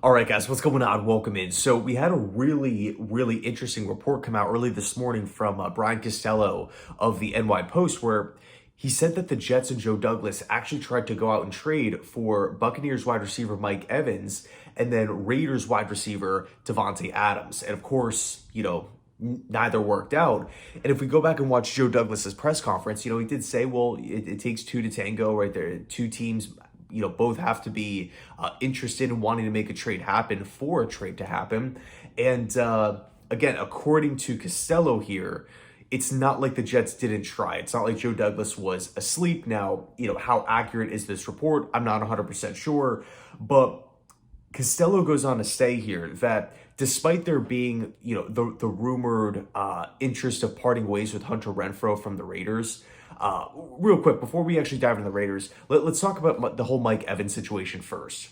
All right, guys, what's going on? Welcome in. So we had a really interesting report come out early this morning from Brian Costello of the NY Post, where he said that the Jets and Joe Douglas actually tried to go out and trade for Buccaneers wide receiver Mike Evans and then Raiders wide receiver Davante Adams. And of course, neither worked out. And if we go back and watch Joe Douglas's press conference, he did say, well, it takes two to tango, right? There, two teams both have to be interested in wanting to make a trade happen for a trade to happen. And again, according to Costello here, it's not like the Jets didn't try. It's not like Joe Douglas was asleep. Now, how accurate is this report? I'm not 100% sure. But Costello goes on to say here that despite there being, the rumored interest of parting ways with Hunter Renfrow from the Raiders, real quick, before we actually dive into the Raiders, let's talk about the whole Mike Evans situation first.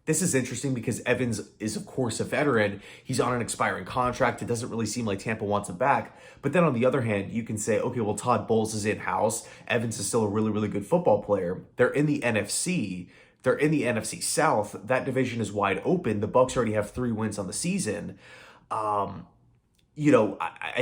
This is interesting because Evans is, of course, a veteran. He's on an expiring contract. It doesn't really seem like Tampa wants him back. But then on the other hand, you can say, okay, well, Todd Bowles is in-house. Evans is still a really good football player. They're in the NFC. They're in the NFC South. That division is wide open. The Bucs already have 3 wins on the season. I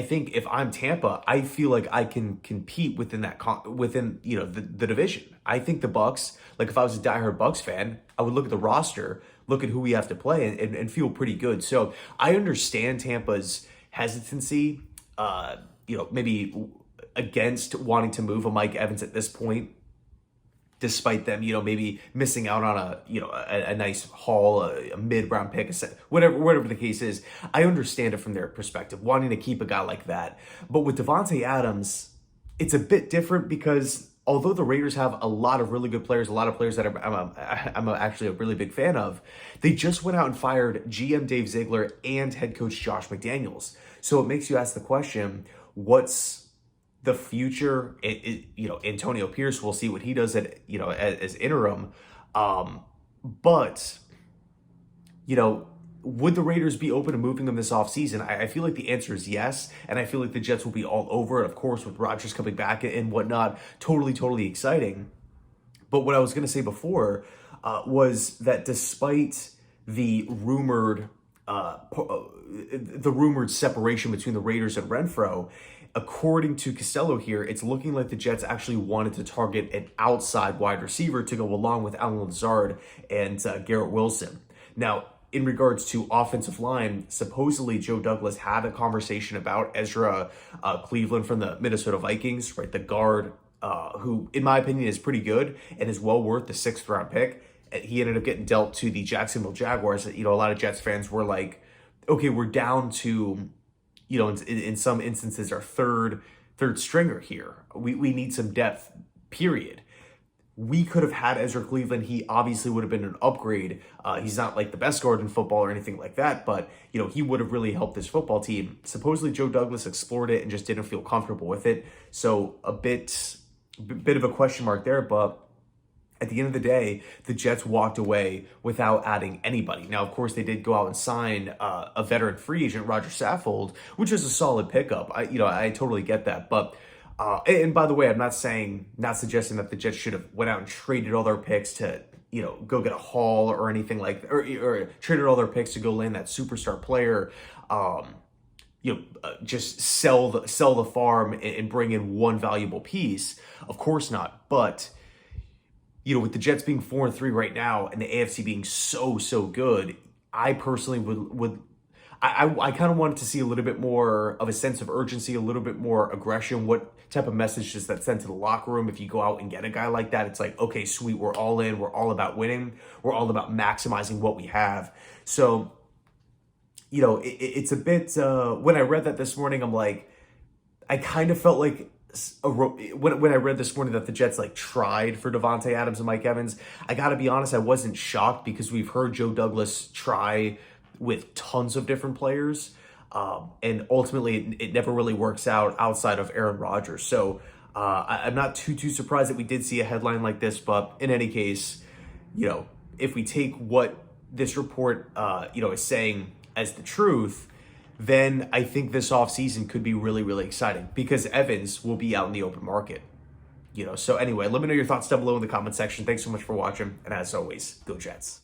think if I'm Tampa, I feel like I can compete within the division. I think the Bucs, like if I was a diehard Bucs fan, I would look at the roster, look at who we have to play, and feel pretty good. So I understand Tampa's hesitancy, maybe against wanting to move a Mike Evans at this point, despite them, maybe missing out on a nice haul, a mid-round pick, whatever the case is. I understand it from their perspective, wanting to keep a guy like that. But with Davante Adams, it's a bit different because although the Raiders have a lot of really good players, a lot of players that I'm actually a really big fan of, they just went out and fired GM Dave Ziegler and head coach Josh McDaniels. So it makes you ask the question, what's the future? Antonio Pierce, we'll see what he does as interim. But would the Raiders be open to moving him this offseason? I feel like the answer is yes. And I feel like the Jets will be all over it. Of course, with Rodgers coming back and whatnot, totally exciting. But what I was going to say before was that despite the rumored separation between the Raiders and Renfrow, according to Costello here, it's looking like the Jets actually wanted to target an outside wide receiver to go along with Allen Lazard and Garrett Wilson. Now, in regards to offensive line, supposedly Joe Douglas had a conversation about Ezra Cleveland from the Minnesota Vikings, right? The guard who, in my opinion, is pretty good and is well worth the 6th round pick. He ended up getting dealt to the Jacksonville Jaguars. A lot of Jets fans were like, okay, we're down to, in some instances, our third stringer here. We need some depth, period. We could have had Ezra Cleveland. He obviously would have been an upgrade. He's not like the best guard in football or anything like that, but, he would have really helped this football team. Supposedly Joe Douglas explored it and just didn't feel comfortable with it. So a bit of a question mark there, but at the end of the day, the Jets walked away without adding anybody. Now, of course, they did go out and sign a veteran free agent, Roger Saffold, which is a solid pickup. I totally get that. But and by the way, I'm not suggesting that the Jets should have went out and traded all their picks to go get a haul or anything like that, or traded all their picks to go land that superstar player. Just sell the farm and bring in one valuable piece. Of course not, but with the Jets being 4-3 right now and the AFC being so good, I personally would I kind of wanted to see a little bit more of a sense of urgency, a little bit more aggression. What type of message does that send to the locker room if you go out and get a guy like that? It's like, okay, sweet, we're all in. We're all about winning. We're all about maximizing what we have. So, it's a bit, when I read that this morning, I'm like, I kind of felt like when I read this morning that the Jets tried for Davante Adams and Mike Evans, I got to be honest, I wasn't shocked because we've heard Joe Douglas try with tons of different players, and ultimately it never really works out outside of Aaron Rodgers. So I'm not too surprised that we did see a headline like this, but in any case, if we take what this report is saying as the truth, then I think this offseason could be really exciting because Evans will be out in the open market. So anyway, let me know your thoughts down below in the comment section. Thanks so much for watching, and as always, go Jets.